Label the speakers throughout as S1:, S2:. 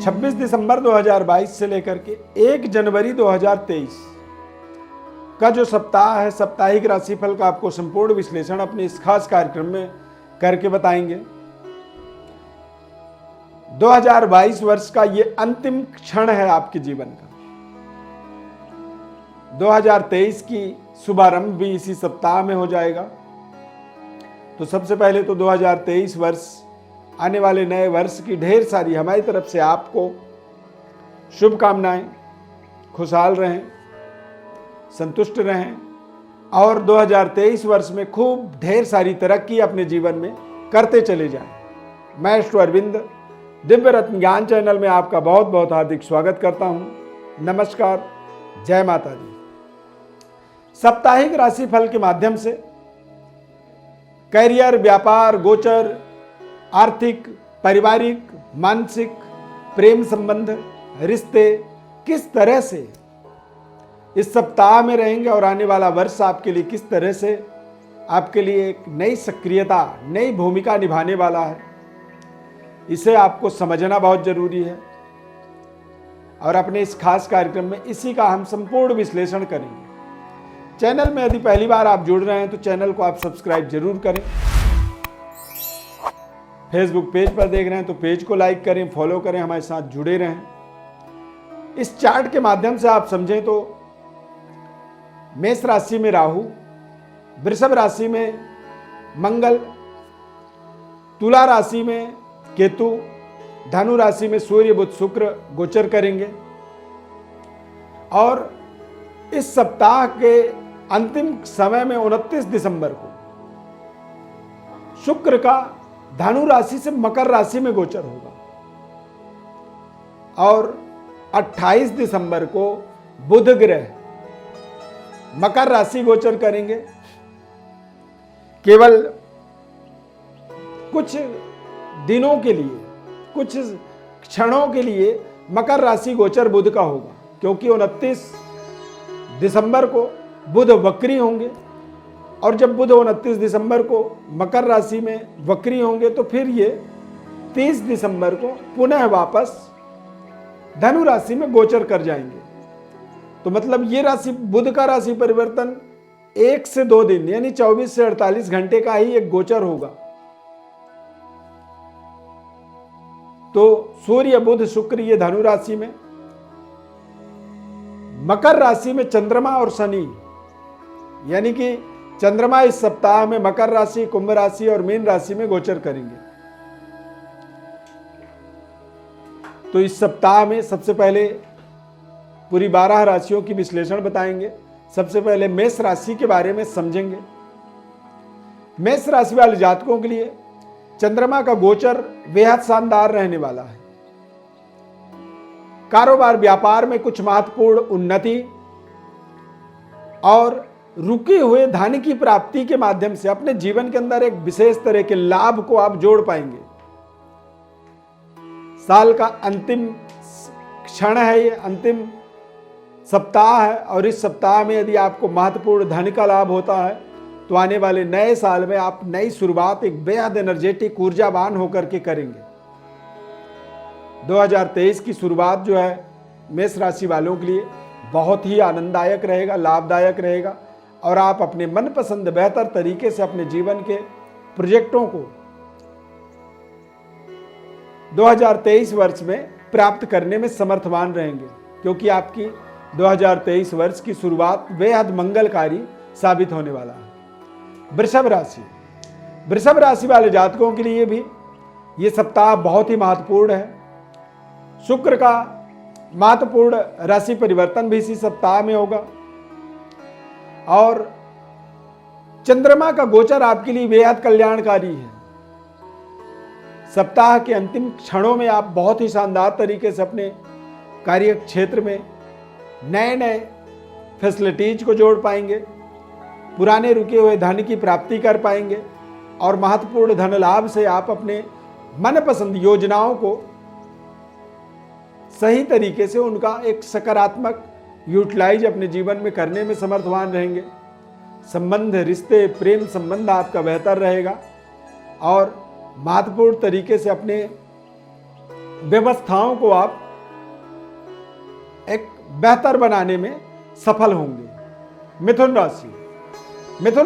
S1: 26 दिसंबर 2022 से लेकर के 1 जनवरी 2023 का जो सप्ताह है, साप्ताहिक राशिफल का आपको संपूर्ण विश्लेषण अपने इस खास कार्यक्रम में करके बताएंगे। 2022 वर्ष का ये अंतिम क्षण है आपके जीवन का। 2023 की शुभारंभ भी इसी सप्ताह में हो जाएगा। तो सबसे पहले तो 2023 वर्ष, आने वाले नए वर्ष की ढेर सारी हमारी तरफ से आपको शुभकामनाएं। खुशहाल रहें, संतुष्ट रहें और 2023 वर्ष में खूब ढेर सारी तरक्की अपने जीवन में करते चले जाएं। मैं एस्ट्रो अरविंद दिव्य रत्न ज्ञान चैनल में आपका बहुत बहुत हार्दिक स्वागत करता हूं। नमस्कार, जय माता दी। साप्ताहिक राशिफल के माध्यम से करियर, व्यापार, गोचर, आर्थिक, पारिवारिक, मानसिक, प्रेम संबंध, रिश्ते किस तरह से इस सप्ताह में रहेंगे और आने वाला वर्ष आपके लिए किस तरह से आपके लिए एक नई सक्रियता, नई भूमिका निभाने वाला है, इसे आपको समझना बहुत जरूरी है। और अपने इस खास कार्यक्रम में इसी का हम संपूर्ण विश्लेषण करेंगे। चैनल में यदि पहली बार आप जुड़ रहे हैं तो चैनल को आप सब्सक्राइब जरूर करें। फेसबुक पेज पर देख रहे हैं तो पेज को लाइक करें, फॉलो करें, हमारे साथ जुड़े रहें। इस चार्ट के माध्यम से आप समझें तो मेष राशि में राहु, वृषभ राशि में मंगल, तुला राशि में केतु, धनु राशि में सूर्य, बुध, शुक्र गोचर करेंगे। और इस सप्ताह के अंतिम समय में 29 दिसंबर को शुक्र का धनु राशि से मकर राशि में गोचर होगा और 28 दिसंबर को बुध ग्रह मकर राशि गोचर करेंगे। केवल कुछ दिनों के लिए, कुछ क्षणों के लिए मकर राशि गोचर बुध का होगा, क्योंकि 29 दिसंबर को बुध वक्री होंगे और जब बुध 29 दिसंबर को मकर राशि में वक्री होंगे तो फिर ये 30 दिसंबर को पुनः वापस धनु राशि में गोचर कर जाएंगे। तो मतलब ये राशि, बुध का राशि परिवर्तन 1 से 2 दिन यानी 24 से 48 घंटे का ही एक गोचर होगा। तो सूर्य, बुध, शुक्र ये धनु राशि में, मकर राशि में चंद्रमा और शनि, यानी कि चंद्रमा इस सप्ताह में मकर राशि, कुंभ राशि और मीन राशि में गोचर करेंगे। तो इस सप्ताह में सबसे पहले पूरी 12 राशियों की विश्लेषण बताएंगे। सबसे पहले मेष राशि के बारे में समझेंगे। मेष राशि वाले जातकों के लिए चंद्रमा का गोचर बेहद शानदार रहने वाला है। कारोबार, व्यापार में कुछ महत्वपूर्ण उन्नति और रुके हुए धन की प्राप्ति के माध्यम से अपने जीवन के अंदर एक विशेष तरह के लाभ को आप जोड़ पाएंगे। साल का अंतिम क्षण है, ये अंतिम सप्ताह है और इस सप्ताह में यदि आपको महत्वपूर्ण धन का लाभ होता है तो आने वाले नए साल में आप नई शुरुआत एक बेहद एनर्जेटिक, ऊर्जावान होकर के करेंगे। 2023 की शुरुआत जो है मेष राशि वालों के लिए बहुत ही आनंददायक रहेगा, लाभदायक रहेगा और आप अपने मनपसंद बेहतर तरीके से अपने जीवन के प्रोजेक्टों को 2023 वर्ष में प्राप्त करने में समर्थवान रहेंगे, क्योंकि आपकी 2023 वर्ष की शुरुआत बेहद मंगलकारी साबित होने वाला है। वृषभ राशि, वृषभ राशि वाले जातकों के लिए भी ये सप्ताह बहुत ही महत्वपूर्ण है। शुक्र का महत्वपूर्ण राशि परिवर्तन भी इसी सप्ताह में होगा और चंद्रमा का गोचर आपके लिए बेहद कल्याणकारी है। सप्ताह के अंतिम क्षणों में आप बहुत ही शानदार तरीके से अपने कार्य क्षेत्र में नए नए फैसिलिटीज को जोड़ पाएंगे, पुराने रुके हुए धन की प्राप्ति कर पाएंगे और महत्वपूर्ण धन लाभ से आप अपने मनपसंद योजनाओं को सही तरीके से उनका एक सकारात्मक यूटिलाइज अपने जीवन में करने में समर्थवान रहेंगे। संबंध, रिश्ते, प्रेम संबंध आपका बेहतर रहेगा और महत्वपूर्ण तरीके से अपने व्यवस्थाओं को आप एक बेहतर बनाने में सफल होंगे। मिथुन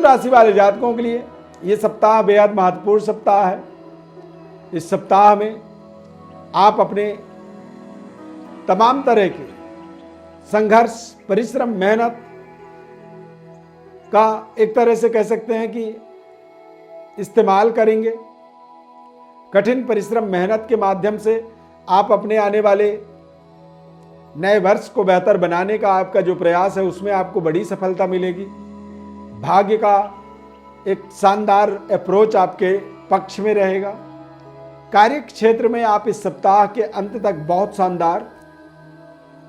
S1: राशि वाले जातकों के लिए ये सप्ताह बेहद महत्वपूर्ण सप्ताह है। इस सप्ताह में आप अपने तमाम तरह के संघर्ष, परिश्रम, मेहनत का एक तरह से कह सकते हैं कि इस्तेमाल करेंगे। कठिन परिश्रम, मेहनत के माध्यम से आप अपने आने वाले नए वर्ष को बेहतर बनाने का आपका जो प्रयास है उसमें आपको बड़ी सफलता मिलेगी। भाग्य का एक शानदार अप्रोच आपके पक्ष में रहेगा। कार्य क्षेत्र में आप इस सप्ताह के अंत तक बहुत शानदार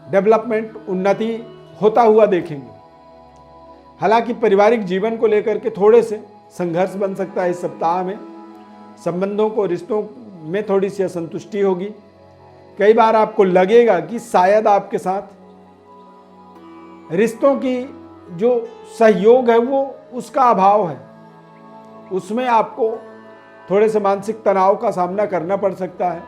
S1: डेवलपमेंट, उन्नति होता हुआ देखेंगे। हालांकि पारिवारिक जीवन को लेकर के थोड़े से संघर्ष बन सकता है। इस सप्ताह में संबंधों को, रिश्तों में थोड़ी सी असंतुष्टि होगी। कई बार आपको लगेगा कि शायद आपके साथ रिश्तों की जो सहयोग है वो उसका अभाव है, उसमें आपको थोड़े से मानसिक तनाव का सामना करना पड़ सकता है।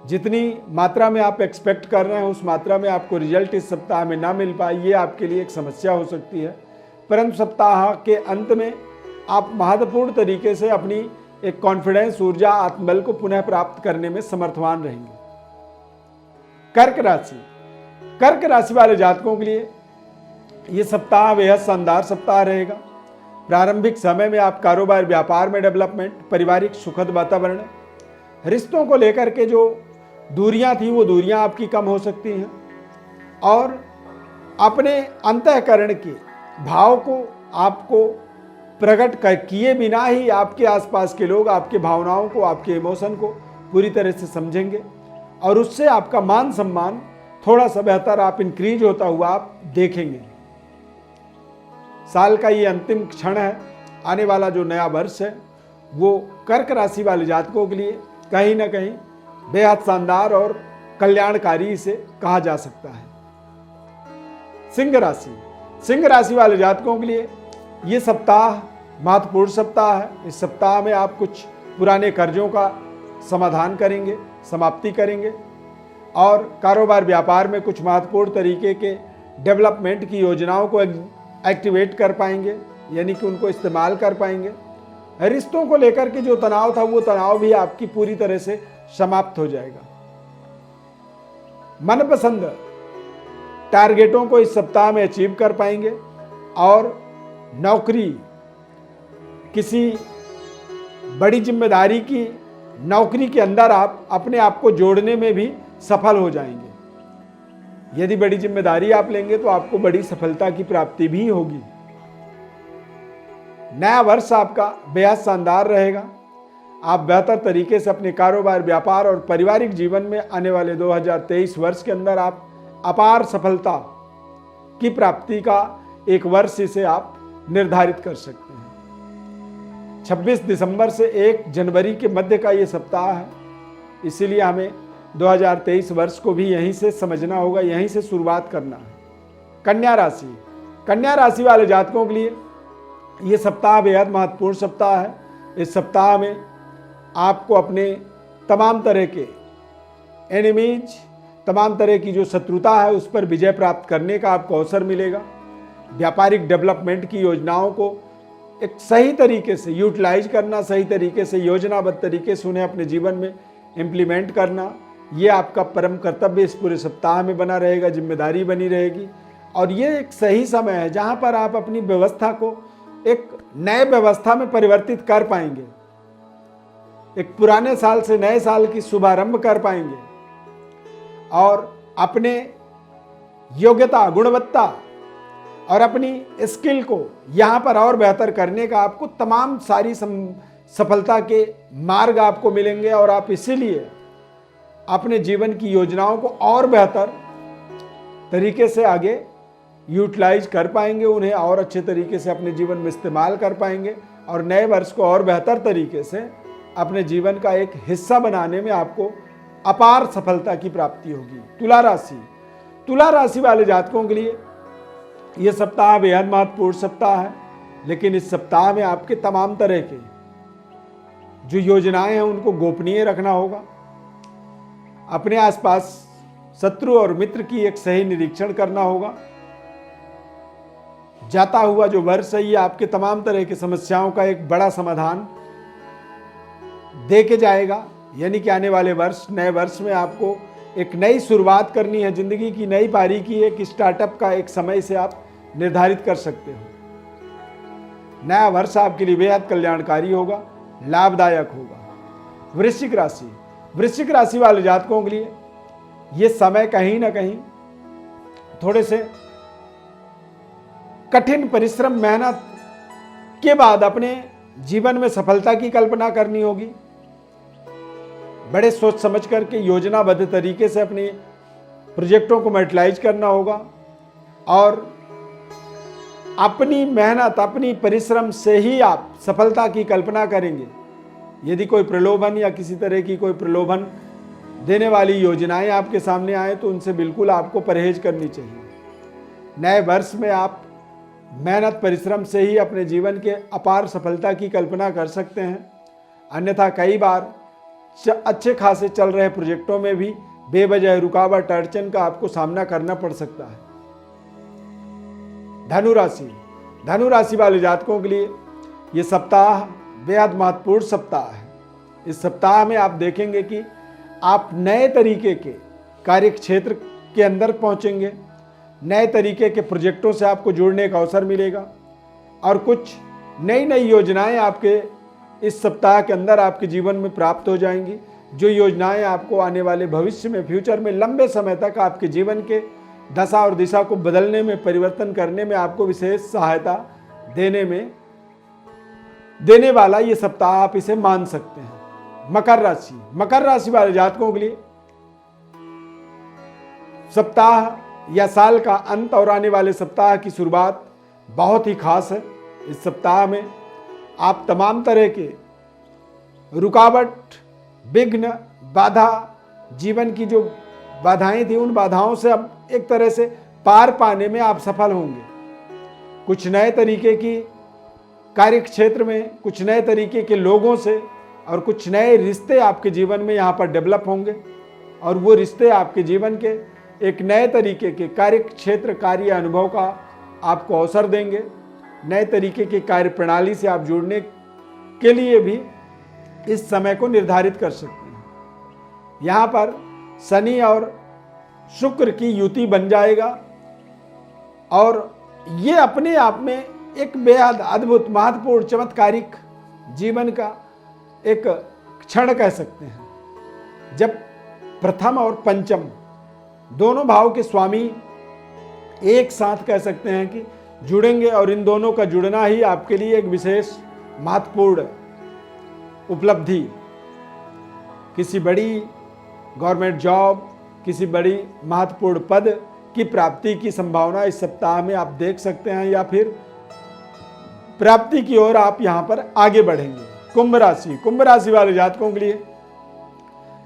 S1: जितनी मात्रा में आप एक्सपेक्ट कर रहे हैं उस मात्रा में आपको रिजल्ट इस सप्ताह में ना मिल पाए, ये आपके लिए एक समस्या हो सकती है। परंतु सप्ताह के अंत में आप महत्वपूर्ण तरीके से अपनी एक कॉन्फिडेंस, ऊर्जा, आत्मबल को पुनः प्राप्त करने में समर्थवान रहेंगे। कर्क राशि वाले जातकों के लिए यह सप्ताह बेहद शानदार सप्ताह रहेगा। प्रारंभिक समय में आप कारोबार, व्यापार में डेवलपमेंट, पारिवारिक सुखद वातावरण, रिश्तों को लेकर के जो दूरियां थी वो दूरियां आपकी कम हो सकती हैं और अपने अंतःकरण के भाव को आपको प्रकट किए बिना ही आपके आसपास के लोग आपके भावनाओं को, आपके इमोशन को पूरी तरह से समझेंगे और उससे आपका मान सम्मान थोड़ा सा बेहतर आप इंक्रीज होता हुआ आप देखेंगे। साल का ये अंतिम क्षण है। आने वाला जो नया वर्ष है वो कर्क राशि वाले जातकों के लिए कहीं ना कहीं बेहद शानदार और कल्याणकारी इसे कहा जा सकता है। सिंह राशि वाले जातकों के लिए ये सप्ताह महत्वपूर्ण सप्ताह है। इस सप्ताह में आप कुछ पुराने कर्जों का समाधान करेंगे, समाप्ति करेंगे और कारोबार, व्यापार में कुछ महत्वपूर्ण तरीके के डेवलपमेंट की योजनाओं को एक्टिवेट कर पाएंगे, यानी कि उनको इस्तेमाल कर पाएंगे। रिश्तों को लेकर के जो तनाव था वो तनाव भी आपकी पूरी तरह से समाप्त हो जाएगा। मनपसंद टारगेटों को इस सप्ताह में अचीव कर पाएंगे और नौकरी, किसी बड़ी जिम्मेदारी की नौकरी के अंदर आप अपने आप को जोड़ने में भी सफल हो जाएंगे। यदि बड़ी जिम्मेदारी आप लेंगे तो आपको बड़ी सफलता की प्राप्ति भी होगी। नया वर्ष आपका बेहद शानदार रहेगा। आप बेहतर तरीके से अपने कारोबार, व्यापार और पारिवारिक जीवन में आने वाले 2023 वर्ष के अंदर आप अपार सफलता की प्राप्ति का एक वर्ष इसे आप निर्धारित कर सकते हैं। 26 दिसंबर से 1 जनवरी के मध्य का ये सप्ताह है, इसीलिए हमें 2023 वर्ष को भी यहीं से समझना होगा, यहीं से शुरुआत करना है। कन्या राशि वाले जातकों के लिए ये सप्ताह बेहद महत्वपूर्ण सप्ताह है। इस सप्ताह में आपको अपने तमाम तरह के एनिमीज, तमाम तरह की जो शत्रुता है उस पर विजय प्राप्त करने का आपको अवसर मिलेगा। व्यापारिक डेवलपमेंट की योजनाओं को एक सही तरीके से यूटिलाइज करना, सही तरीके से योजनाबद्ध तरीके से उन्हें अपने जीवन में इम्प्लीमेंट करना, ये आपका परम कर्तव्य इस पूरे सप्ताह में बना रहेगा, जिम्मेदारी बनी रहेगी। और ये एक सही समय है जहाँ पर आप अपनी व्यवस्था को एक नए व्यवस्था में परिवर्तित कर पाएंगे, एक पुराने साल से नए साल की शुभारंभ कर पाएंगे और अपने योग्यता, गुणवत्ता और अपनी स्किल को यहाँ पर और बेहतर करने का आपको तमाम सारी सफलता के मार्ग आपको मिलेंगे और आप इसीलिए अपने जीवन की योजनाओं को और बेहतर तरीके से आगे यूटिलाइज कर पाएंगे, उन्हें और अच्छे तरीके से अपने जीवन में इस्तेमाल कर पाएंगे और नए वर्ष को और बेहतर तरीके से अपने जीवन का एक हिस्सा बनाने में आपको अपार सफलता की प्राप्ति होगी। तुला राशि वाले जातकों के लिए यह सप्ताह बेहद महत्वपूर्ण सप्ताह है, लेकिन इस सप्ताह में आपके तमाम तरह के जो योजनाएं हैं उनको गोपनीय रखना होगा। अपने आसपास शत्रु और मित्र की एक सही निरीक्षण करना होगा। जाता हुआ जो वर्ष है ये आपके तमाम तरह की समस्याओं का एक बड़ा समाधान दे के जाएगा। यानी कि आने वाले वर्ष, नए वर्ष में आपको एक नई शुरुआत करनी है, जिंदगी की नई पारी की एक स्टार्टअप का एक समय से आप निर्धारित कर सकते हो। नया वर्ष आपके लिए बेहद कल्याणकारी होगा, लाभदायक होगा। वृश्चिक राशि वाले जातकों के लिए ये समय कहीं ना कहीं थोड़े से कठिन परिश्रम, मेहनत के बाद अपने जीवन में सफलता की कल्पना करनी होगी। बड़े सोच समझ करके योजनाबद्ध तरीके से अपने प्रोजेक्टों को मैटेरियलाइज करना होगा और अपनी मेहनत, अपनी परिश्रम से ही आप सफलता की कल्पना करेंगे। यदि कोई प्रलोभन या किसी तरह की कोई प्रलोभन देने वाली योजनाएं आपके सामने आए तो उनसे बिल्कुल आपको परहेज करनी चाहिए। नए वर्ष में आप मेहनत परिश्रम से ही अपने जीवन के अपार सफलता की कल्पना कर सकते हैं। अन्यथा कई बार अच्छे खासे चल रहे प्रोजेक्टों में भी बेवजह रुकावट, अड़चन का आपको सामना करना पड़ सकता है। धनु राशि वाले जातकों के लिए ये सप्ताह बेहद महत्वपूर्ण सप्ताह है। इस सप्ताह में आप देखेंगे कि आप नए तरीके के कार्य क्षेत्र के अंदर पहुंचेंगे, नए तरीके के प्रोजेक्टों से आपको जुड़ने का अवसर मिलेगा और कुछ नई योजनाएं आपके इस सप्ताह के अंदर आपके जीवन में प्राप्त हो जाएंगी, जो योजनाएं आपको आने वाले भविष्य में, फ्यूचर में लंबे समय तक आपके जीवन के दशा और दिशा को बदलने में, परिवर्तन करने में आपको विशेष सहायता देने वाला ये सप्ताह आप इसे मान सकते हैं। मकर राशि वाले जातकों के लिए सप्ताह या साल का अंत और आने वाले सप्ताह की शुरुआत बहुत ही खास है। इस सप्ताह में आप तमाम तरह के रुकावट, विघ्न, बाधा, जीवन की जो बाधाएं थी उन बाधाओं से अब एक तरह से पार पाने में आप सफल होंगे। कुछ नए तरीके की कार्य क्षेत्र में, कुछ नए तरीके के लोगों से और कुछ नए रिश्ते आपके जीवन में यहाँ पर डेवलप होंगे और वो रिश्ते आपके जीवन के एक नए तरीके के कार्य क्षेत्र, कार्य अनुभव का आपको अवसर देंगे। नए तरीके की कार्य प्रणाली से आप जुड़ने के लिए भी इस समय को निर्धारित कर सकते हैं। यहाँ पर शनि और शुक्र की युति बन जाएगा और ये अपने आप में एक बेहद अद्भुत, महत्वपूर्ण, चमत्कारिक जीवन का एक क्षण कह सकते हैं, जब प्रथम और पंचम दोनों भाव के स्वामी एक साथ कह सकते हैं कि जुड़ेंगे और इन दोनों का जुड़ना ही आपके लिए एक विशेष महत्वपूर्ण उपलब्धि, किसी बड़ी गवर्नमेंट जॉब, किसी बड़ी महत्वपूर्ण पद की प्राप्ति की संभावना इस सप्ताह में आप देख सकते हैं या फिर प्राप्ति की ओर आप यहां पर आगे बढ़ेंगे। कुंभ राशि वाले जातकों के लिए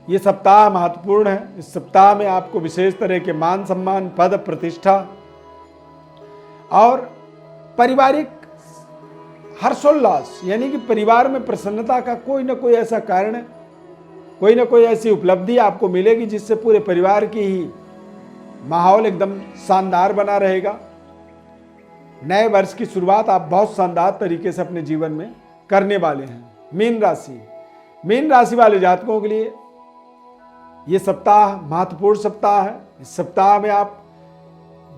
S1: ये सप्ताह महत्वपूर्ण है। इस सप्ताह में आपको विशेष तरह के मान सम्मान, पद, प्रतिष्ठा और पारिवारिक हर्षोल्लास, यानी कि परिवार में प्रसन्नता का कोई ना कोई ऐसा कारण, कोई ना कोई ऐसी उपलब्धि आपको मिलेगी जिससे पूरे परिवार की ही माहौल एकदम शानदार बना रहेगा। नए वर्ष की शुरुआत आप बहुत शानदार तरीके से अपने जीवन में करने वाले हैं। मीन राशि वाले जातकों के लिए ये सप्ताह महत्वपूर्ण सप्ताह है। इस सप्ताह में आप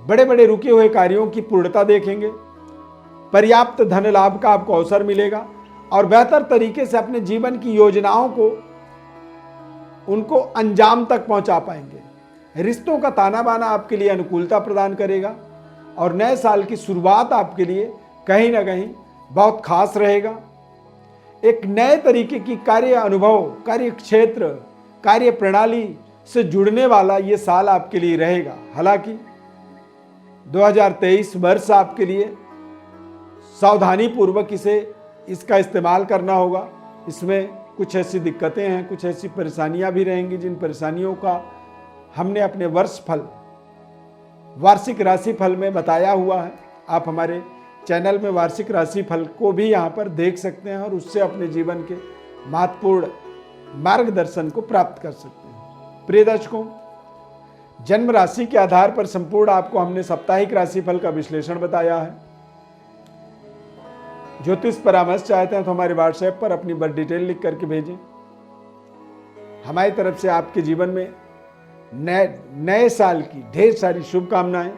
S1: बड़े बड़े रुके हुए कार्यों की पूर्णता देखेंगे, पर्याप्त धन लाभ का आपको अवसर मिलेगा और बेहतर तरीके से अपने जीवन की योजनाओं को, उनको अंजाम तक पहुंचा पाएंगे। रिश्तों का ताना बाना आपके लिए अनुकूलता प्रदान करेगा और नए साल की शुरुआत आपके लिए कहीं ना कहीं बहुत खास रहेगा। एक नए तरीके की कार्य अनुभव, कार्य क्षेत्र, कार्य प्रणाली से जुड़ने वाला ये साल आपके लिए रहेगा। हालांकि 2023 वर्ष आपके लिए सावधानी पूर्वक इसका इस्तेमाल करना होगा। इसमें कुछ ऐसी दिक्कतें हैं, कुछ ऐसी परेशानियां भी रहेंगी जिन परेशानियों का हमने अपने वार्षिक राशिफल में बताया हुआ है। आप हमारे चैनल में वार्षिक राशिफल को भी यहाँ पर देख सकते हैं और उससे अपने जीवन के महत्वपूर्ण मार्गदर्शन को प्राप्त कर सकते हैं। प्रिय दर्शकों, जन्म राशि के आधार पर संपूर्ण आपको हमने साप्ताहिक राशिफल का विश्लेषण बताया है। ज्योतिष परामर्श चाहते हैं तो हमारे व्हाट्सएप पर अपनी बर्थ डिटेल लिख करके भेजें। हमारी तरफ से आपके जीवन में नए साल की ढेर सारी शुभकामनाएं।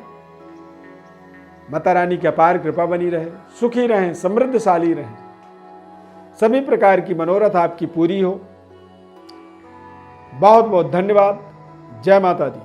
S1: माता रानी की अपार कृपा बनी रहे, सुखी रहें, समृद्धशाली रहें, सभी प्रकार की मनोरथ आपकी पूरी हो। बहुत बहुत धन्यवाद। जय माता दी।